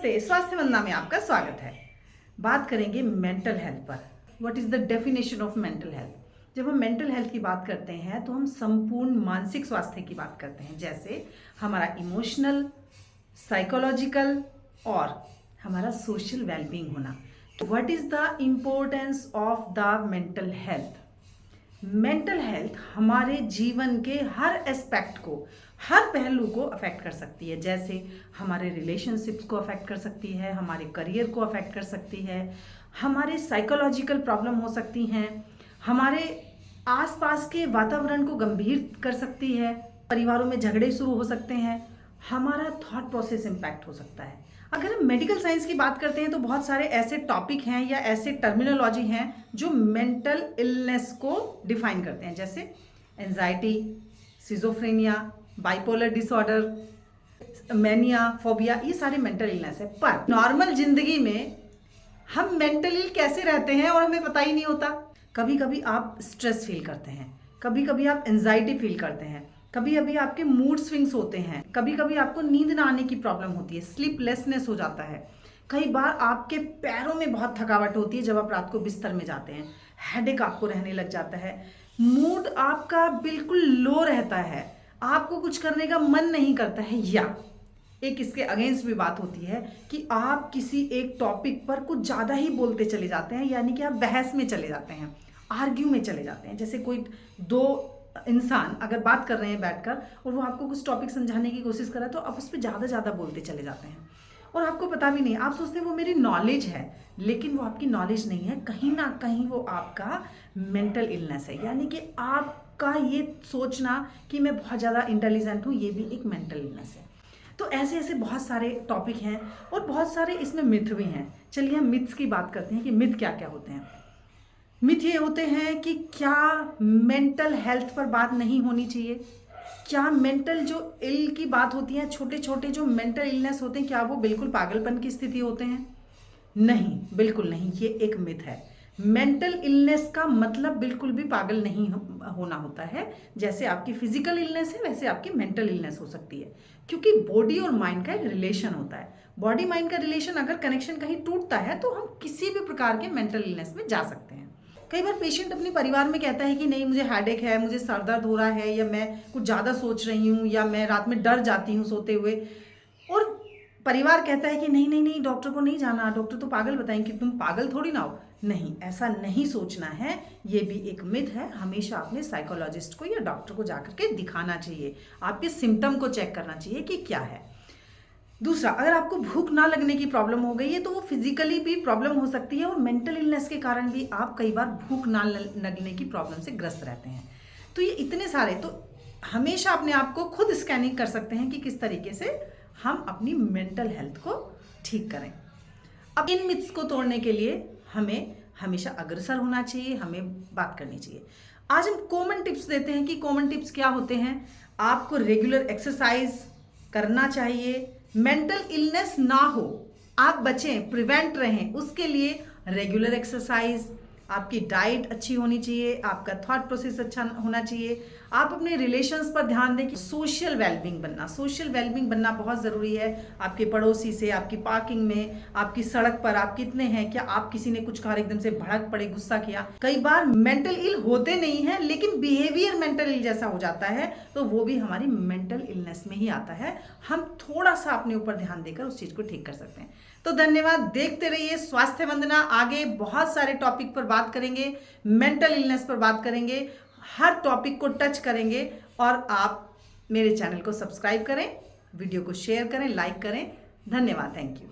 नमस्ते, स्वास्थ्य वंदना में आपका स्वागत है। बात करेंगे मेंटल हेल्थ पर। What is the definition of mental health. जब हम मेंटल हेल्थ की बात करते हैं तो हम संपूर्ण मानसिक स्वास्थ्य की बात करते हैं, जैसे हमारा इमोशनल, साइकोलॉजिकल और हमारा सोशल वेलबींग होना। What is the importance of the mental health. Mental health हमारे जीवन के हर एस्पेक्ट को, हर पहलू को अफेक्ट कर सकती है। जैसे हमारे रिलेशनशिप्स को अफेक्ट कर सकती है, हमारे करियर को अफेक्ट कर सकती है, हमारे साइकोलॉजिकल प्रॉब्लम हो सकती हैं, हमारे आसपास के वातावरण को गंभीर कर सकती है, परिवारों में झगड़े शुरू हो सकते हैं, हमारा थॉट प्रोसेस इम्पैक्ट हो सकता है। अगर हम मेडिकल साइंस की बात करते हैं तो बहुत सारे ऐसे टॉपिक हैं या ऐसे टर्मिनोलॉजी हैं जो मेंटल इलनेस को डिफाइन करते हैं, जैसे anxiety, schizophrenia, bipolar disorder, mania, phobia, ये सारे मेंटल इलनेस है। पर नॉर्मल जिंदगी में हम मेंटली कैसे रहते हैं और हमें पता ही नहीं होता। कभी कभी आप स्ट्रेस फील करते हैं, कभी कभी आप एंजाइटी फील करते हैं, कभी कभी आपके मूड स्विंग्स होते हैं, कभी कभी आपको नींद ना आने की प्रॉब्लम होती है, स्लीपलेसनेस हो जाता है। कई बार आपके पैरों में बहुत थकावट होती है जब आप रात को बिस्तर में जाते हैं, हेडेक आपको रहने लग जाता है, मूड आपका बिल्कुल लो रहता है, आपको कुछ करने का मन नहीं करता है, या एक इसके अगेंस्ट भी बात होती है कि आप किसी एक टॉपिक पर कुछ ज़्यादा ही बोलते चले जाते हैं, यानी कि आप बहस में चले जाते हैं, आर्ग्यू में चले जाते हैं। जैसे कोई दो इंसान अगर बात कर रहे हैं बैठकर और वो आपको कुछ टॉपिक समझाने की कोशिश कर रहा है तो आप उस पर ज़्यादा बोलते चले जाते हैं और आपको पता भी नहीं, आप सोचते हैं वो मेरी नॉलेज है, लेकिन वो आपकी नॉलेज नहीं है, कहीं ना कहीं वो आपका मेंटल इलनेस है। यानी कि आपका ये सोचना कि मैं बहुत ज़्यादा इंटेलिजेंट हूँ, ये भी एक मेंटल इलनेस है। तो ऐसे ऐसे बहुत सारे टॉपिक हैं और बहुत सारे इसमें मिथ भी हैं। चलिए हम मिथ्स की बात करते हैं कि मिथ क्या क्या होते हैं। मिथ ये होते हैं कि क्या मेंटल हेल्थ पर बात नहीं होनी चाहिए, क्या मेंटल जो इल की बात होती है, छोटे छोटे जो मेंटल इलनेस होते हैं, क्या वो बिल्कुल पागलपन की स्थिति होते हैं? नहीं, बिल्कुल नहीं, ये एक मिथ है। मेंटल इलनेस का मतलब बिल्कुल भी पागल नहीं होना होता है। जैसे आपकी फिजिकल इलनेस है वैसे आपकी मेंटल इलनेस हो सकती है, क्योंकि बॉडी और माइंड का एक रिलेशन होता है। बॉडी माइंड का रिलेशन अगर कनेक्शन कहीं टूटता है तो हम किसी भी प्रकार के मेंटल इलनेस में जा सकते हैं। कई बार पेशेंट अपने परिवार में कहता है कि नहीं मुझे हेडेक है, मुझे सर दर्द हो रहा है, या मैं कुछ ज़्यादा सोच रही हूँ, या मैं रात में डर जाती हूँ सोते हुए, और परिवार कहता है कि नहीं नहीं नहीं डॉक्टर को नहीं जाना, डॉक्टर तो पागल बताएंगे, तुम पागल थोड़ी ना हो। नहीं, ऐसा नहीं सोचना है, ये भी एक मिथ है। हमेशा अपने साइकोलॉजिस्ट को या डॉक्टर को जाकर के दिखाना चाहिए, आपके सिम्टम को चेक करना चाहिए कि क्या है। दूसरा, अगर आपको भूख ना लगने की प्रॉब्लम हो गई है तो वो फिजिकली भी प्रॉब्लम हो सकती है और मेंटल इलनेस के कारण भी आप कई बार भूख ना लगने की प्रॉब्लम से ग्रस्त रहते हैं। तो ये इतने सारे, तो हमेशा अपने आप को खुद स्कैनिंग कर सकते हैं कि किस तरीके से हम अपनी मेंटल हेल्थ को ठीक करें। अब इन मिथ्स को तोड़ने के लिए हमें हमेशा अग्रसर होना चाहिए, हमें बात करनी चाहिए। आज हम कॉमन टिप्स देते हैं कि कॉमन टिप्स क्या होते हैं। आपको रेगुलर एक्सरसाइज करना चाहिए, मेंटल इलनेस ना हो, आप बचें, प्रिवेंट रहें, उसके लिए रेगुलर एक्सरसाइज, आपकी डाइट अच्छी होनी चाहिए, आपका थॉट प्रोसेस अच्छा होना चाहिए, आप अपने रिलेशंस पर ध्यान दें कि सोशल वेलबींग बनना बहुत ज़रूरी है। आपके पड़ोसी से, आपकी पार्किंग में, आपकी सड़क पर आप कितने हैं, क्या आप किसी ने कुछ कहा एकदम से भड़क पड़े, गुस्सा किया। कई बार मेंटल इल होते नहीं हैं लेकिन बिहेवियर मेंटल इल जैसा हो जाता है, तो वो भी हमारी मेंटल इलनेस में ही आता है। हम थोड़ा सा अपने ऊपर ध्यान देकर उस चीज़ को ठीक कर सकते हैं। तो धन्यवाद, देखते रहिए स्वास्थ्य वंदना। आगे बहुत सारे टॉपिक पर बात करेंगे, मेंटल इलनेस पर बात करेंगे, हर टॉपिक को टच करेंगे। और आप मेरे चैनल को सब्सक्राइब करें, वीडियो को शेयर करें, लाइक करें। धन्यवाद, थैंक यू।